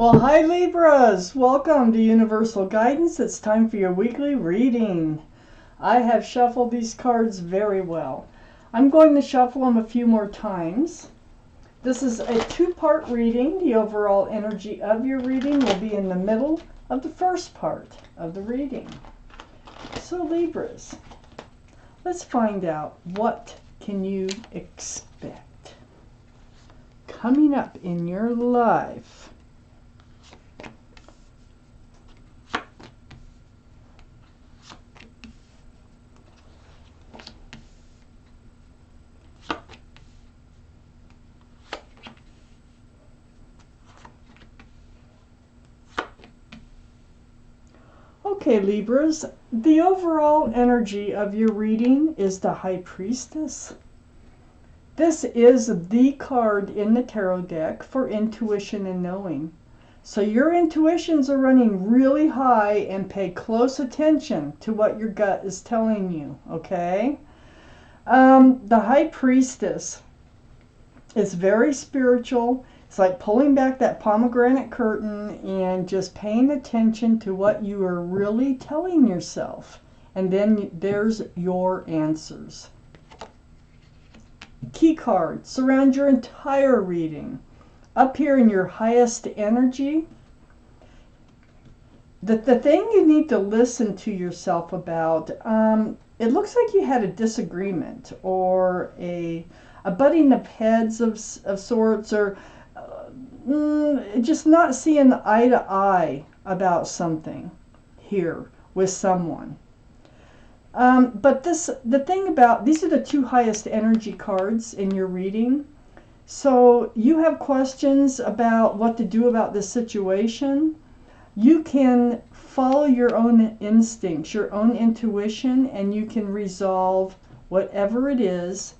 Well, hi Libras! Welcome to Universal Guidance. It's time for your weekly reading. I have shuffled these cards very well. I'm going to shuffle them a few more times. This is a two-part reading. The overall energy of your reading will be in the middle of the first part of the reading. So Libras, let's find out what can you expect coming up in your life. Okay, Libras, the overall energy of your reading is the High Priestess. This is the card in the tarot deck for intuition and knowing. So your intuitions are running really high, and pay close attention to what your gut is telling you, okay? The High Priestess is very spiritual. It's like pulling back that pomegranate curtain and just paying attention to what you are really telling yourself. And then there's your answers. Key card, surround your entire reading. Up here in your highest energy, the thing you need to listen to yourself about, it looks like you had a disagreement or a butting of heads of sorts, or just not seeing eye to eye about something here with someone. But the thing about, these are the two highest energy cards in your reading. So you have questions about what to do about this situation. You can follow your own instincts, your own intuition, and you can resolve whatever it is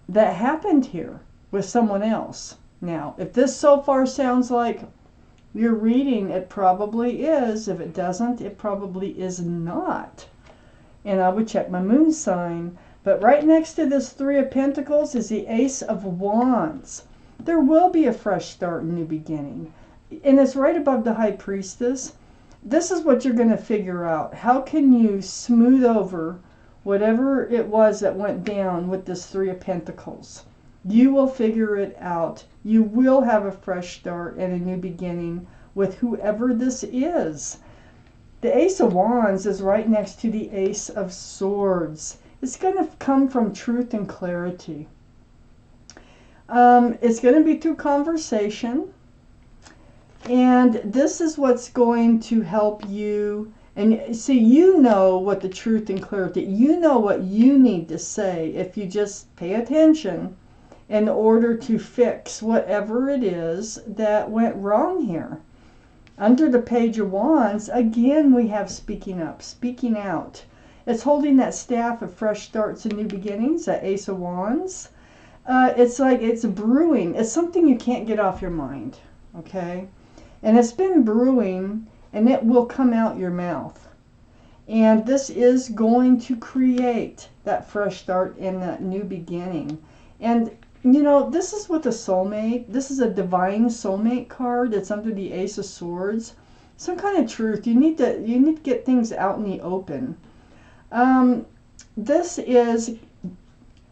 that happened here with someone else. Now, if this so far sounds like your reading, it probably is. If it doesn't, it probably is not. And I would check my moon sign. But right next to this Three of Pentacles is the Ace of Wands. There will be a fresh start, a new beginning. And it's right above the High Priestess. This is what you're going to figure out. How can you smooth over whatever it was that went down with this Three of Pentacles? You will figure it out. You will have a fresh start and a new beginning with whoever this is. The Ace of Wands is right next to the Ace of Swords. It's going to come from truth and clarity. It's going to be through conversation. And this is what's going to help you. And see, you know what the truth and clarity, you know what you need to say if you just pay attention in order to fix whatever it is that went wrong here. Under the Page of Wands, again, we have speaking up, speaking out. It's holding that staff of fresh starts and new beginnings, that Ace of Wands. It's like it's brewing. It's something you can't get off your mind, okay? And it's been brewing, and it will come out your mouth. And this is going to create that fresh start and that new beginning. And you know, this is with a soulmate. This is a divine soulmate card. It's under the Ace of Swords. Some kind of truth. You need to get things out in the open. This is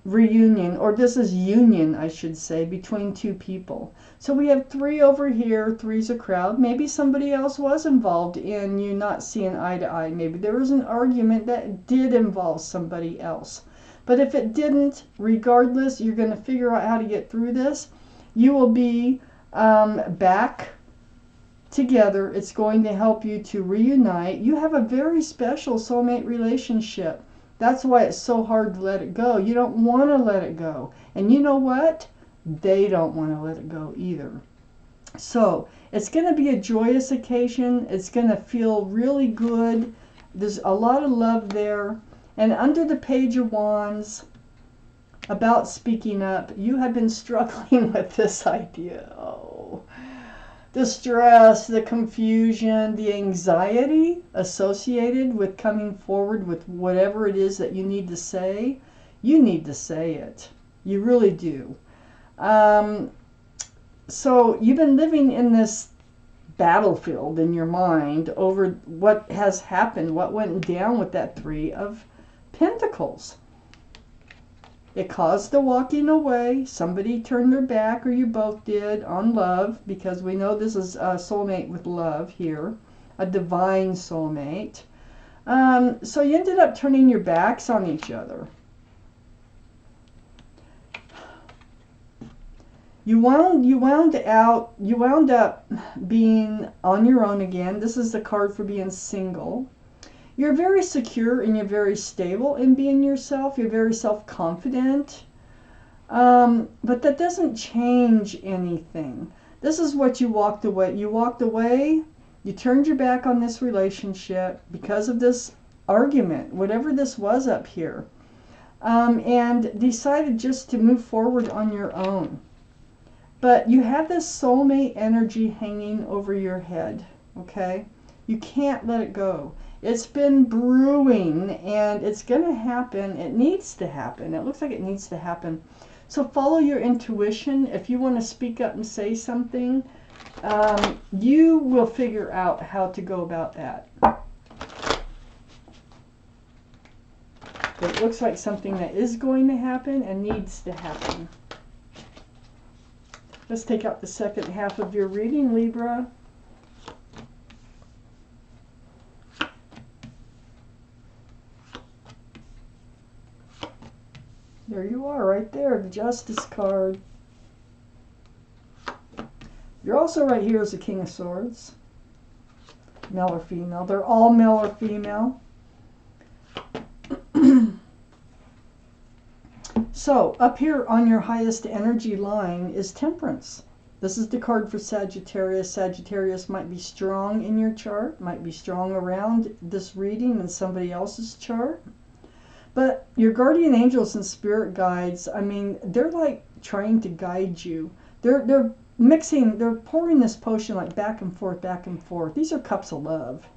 reunion, or this is union, I should say, between two people. So we have three over here. Three's a crowd. Maybe somebody else was involved in you not seeing eye to eye. Maybe there was an argument that did involve somebody else. But if it didn't, regardless, you're going to figure out how to get through this. You will be back together. It's going to help you to reunite. You have a very special soulmate relationship. That's why it's so hard to let it go. You don't want to let it go. And you know what? They don't want to let it go either. So it's going to be a joyous occasion. It's going to feel really good. There's a lot of love there. And under the Page of Wands, about speaking up, you have been struggling with this idea. Oh, the stress, the confusion, the anxiety associated with coming forward with whatever it is that you need to say. You need to say it. You really do. So you've been living in this battlefield in your mind over what has happened, what went down with that Three of Pentacles. It caused the walking away. Somebody turned their back, or you both did, on love, because we know this is a soulmate with love here, a divine soulmate. So you ended up turning your backs on each other. You wound up being on your own again. This is the card for being single. You're very secure and you're very stable in being yourself. You're very self-confident. But that doesn't change anything. This is what you walked away. You walked away, you turned your back on this relationship because of this argument, whatever this was up here, and decided just to move forward on your own. But you have this soulmate energy hanging over your head, okay? You can't let it go. It's been brewing, and it's going to happen. It needs to happen. It looks like it needs to happen. So follow your intuition. If you want to speak up and say something, you will figure out how to go about that. But it looks like something that is going to happen and needs to happen. Let's take out the second half of your reading, Libra. There you are, right there, the Justice card. You're also right here as the King of Swords. Male or female. They're all male or female. So, up here on your highest energy line is Temperance. This is the card for Sagittarius. Sagittarius might be strong in your chart, might be strong around this reading in somebody else's chart. But your guardian angels and spirit guides, I mean, they're like trying to guide you. They're mixing, they're pouring this potion like back and forth, back and forth. These are cups of love.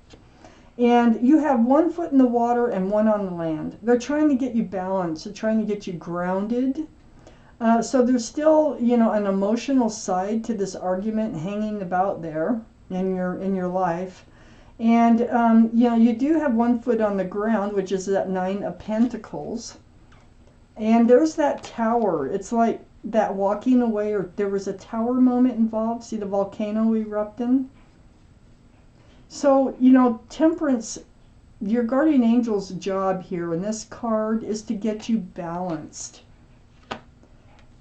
And you have one foot in the water and one on the land. They're trying to get you balanced. They're trying to get you grounded. So there's still, you know, an emotional side to this argument hanging about there in your life. And, you know, you do have one foot on the ground, which is that Nine of Pentacles. And there's that tower. It's like that walking away, or there was a tower moment involved. See the volcano erupting? So, you know, Temperance, your guardian angel's job here in this card is to get you balanced.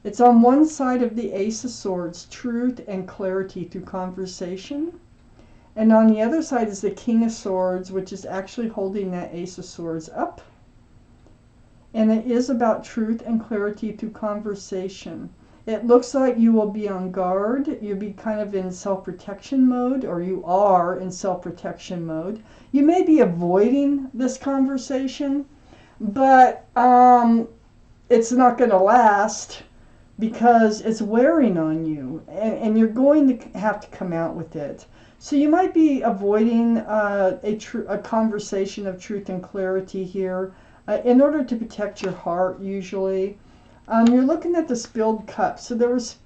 It's on one side of the Ace of Swords, truth and clarity through conversation. And on the other side is the King of Swords, which is actually holding that Ace of Swords up. And it is about truth and clarity through conversation. It looks like you will be on guard. You'll be kind of in self-protection mode, or you are in self-protection mode. You may be avoiding this conversation, but it's not going to last because it's wearing on you, and you're going to have to come out with it. So you might be avoiding a conversation of truth and clarity here in order to protect your heart, usually. You're looking at the spilled cups. So there was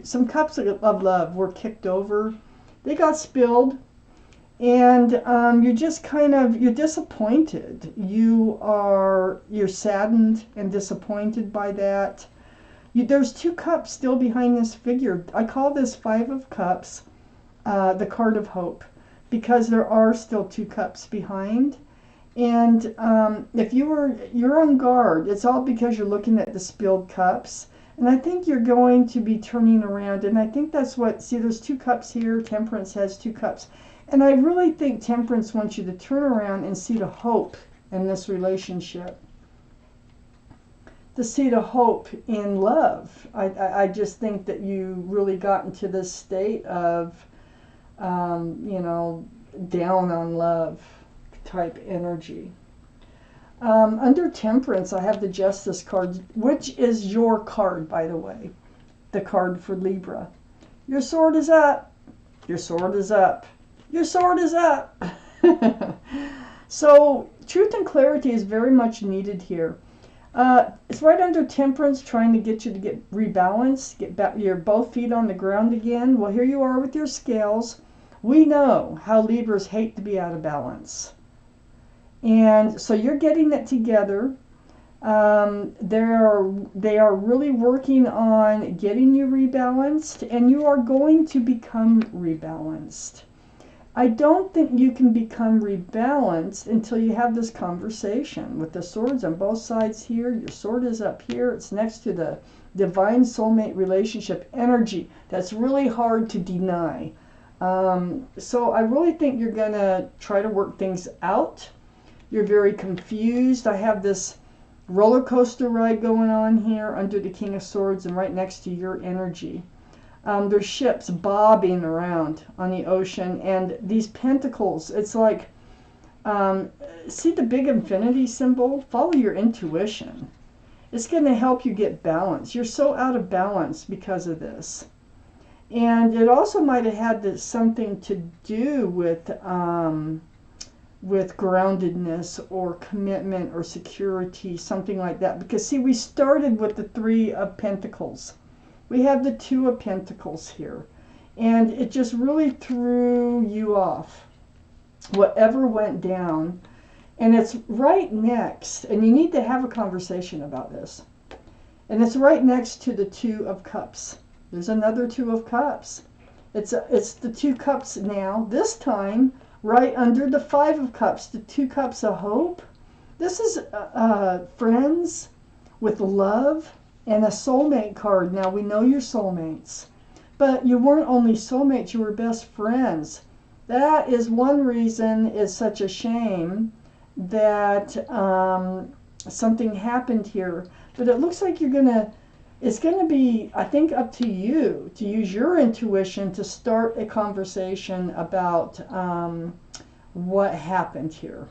some cups of love were kicked over. They got spilled. And you're just kind of, you're disappointed. You're saddened and disappointed by that. There's two cups still behind this figure. I call this Five of Cups the card of hope, because there are still two cups behind. And if you're on guard, it's all because you're looking at the spilled cups. And I think you're going to be turning around. And I think that's what, see, there's two cups here. Temperance has two cups. And I really think Temperance wants you to turn around and see the hope in this relationship. To see the hope in love. I just think that you really got into this state of, you know, down on love type energy. Under Temperance, I have the Justice card, which is your card, by the way. The card for Libra. Your sword is up. Your sword is up. Your sword is up. So, truth and clarity is very much needed here. It's right under Temperance, trying to get you to get rebalanced, get back your both feet on the ground again. Well, here you are with your scales. We know how Libras hate to be out of balance. And so you're getting it together. They are really working on getting you rebalanced, and you are going to become rebalanced. I don't think you can become rebalanced until you have this conversation with the swords on both sides here. Your sword is up here. It's next to the divine soulmate relationship energy. That's really hard to deny. So I really think you're going to try to work things out. You're very confused. I have this roller coaster ride going on here under the King of Swords and right next to your energy. There's ships bobbing around on the ocean, and these pentacles, it's like, see the big infinity symbol? Follow your intuition. It's going to help you get balance. You're so out of balance because of this. And it also might have had something to do with groundedness or commitment or security, something like that. Because see, we started with the Three of Pentacles. We have the Two of Pentacles here. And it just really threw you off, whatever went down. And it's right next, and you need to have a conversation about this. And it's right next to the Two of Cups. There's another Two of Cups. It's the Two Cups now. This time, right under the Five of Cups, the Two Cups of Hope. This is friends with love and a soulmate card. Now, we know you're soulmates, but you weren't only soulmates, you were best friends. That is one reason it's such a shame that something happened here. But it looks like it's going to be, I think, up to you to use your intuition to start a conversation about what happened here.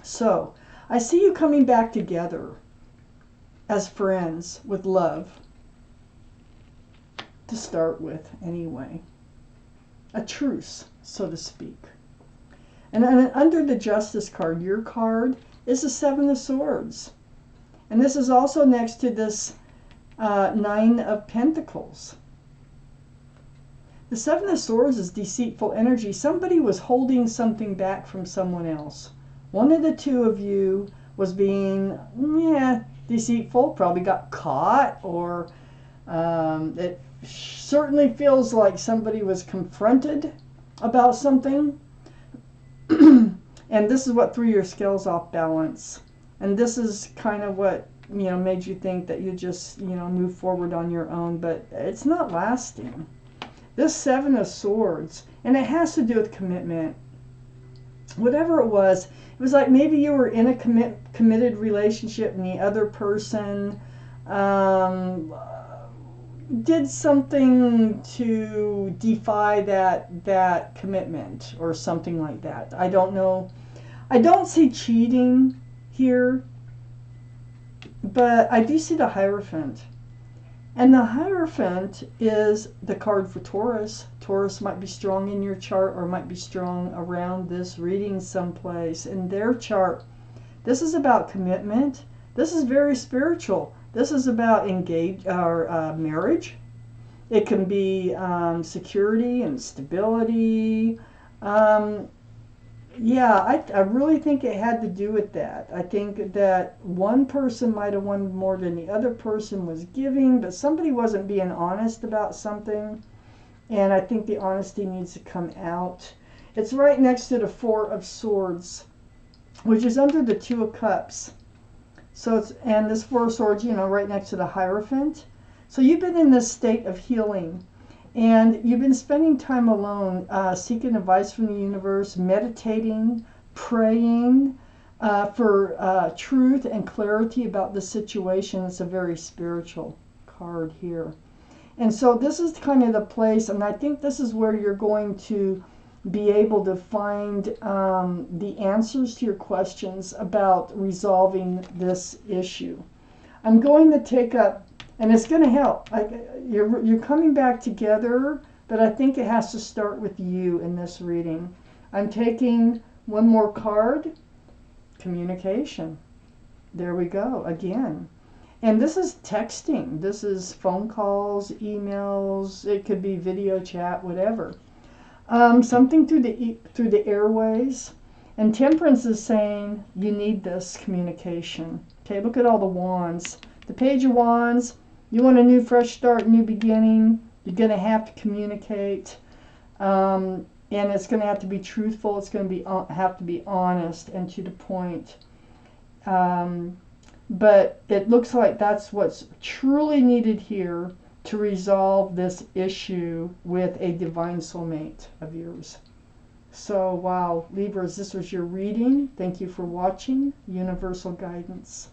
So, I see you coming back together as friends with love, to start with anyway. A truce, so to speak. And then under the Justice card, your card, is the Seven of Swords. And this is also next to this Nine of Pentacles. The Seven of Swords is deceitful energy. Somebody was holding something back from someone else. One of the two of you was being, deceitful, probably got caught, or it certainly feels like somebody was confronted about something. And this is what threw your scales off balance. And this is kind of what, made you think that you just, move forward on your own, but it's not lasting. This Seven of Swords, and it has to do with commitment. Whatever it was like maybe you were in a committed relationship and the other person did something to defy that commitment or something like that. I don't know. I don't see cheating here, but I do see the Hierophant. And the Hierophant is the card for Taurus. Taurus might be strong in your chart or might be strong around this reading someplace in their chart. This is about commitment. This is very spiritual. This is about marriage. It can be security and stability. I really think it had to do with that. I think that one person might have wanted more than the other person was giving, but somebody wasn't being honest about something. And I think the honesty needs to come out. It's right next to the Four of Swords, which is under the Two of Cups. So and this Four of Swords, right next to the Hierophant. So you've been in this state of healing. And you've been spending time alone, seeking advice from the universe, meditating, praying for truth and clarity about the situation. It's a very spiritual card here. And so this is kind of the place, and I think this is where you're going to be able to find the answers to your questions about resolving this issue. I'm going to take up, and it's going to help. You're coming back together, but I think it has to start with you in this reading. I'm taking one more card, communication. There we go, again. And this is texting. This is phone calls, emails. It could be video chat, whatever. Something through the airways. And Temperance is saying you need this communication. Okay, look at all the wands. The Page of Wands, you want a new fresh start, new beginning. You're going to have to communicate. And it's going to have to be truthful. It's going to be have to be honest and to the point. But it looks like that's what's truly needed here to resolve this issue with a divine soulmate of yours. So, wow, Libras, this was your reading. Thank you for watching. Universal guidance.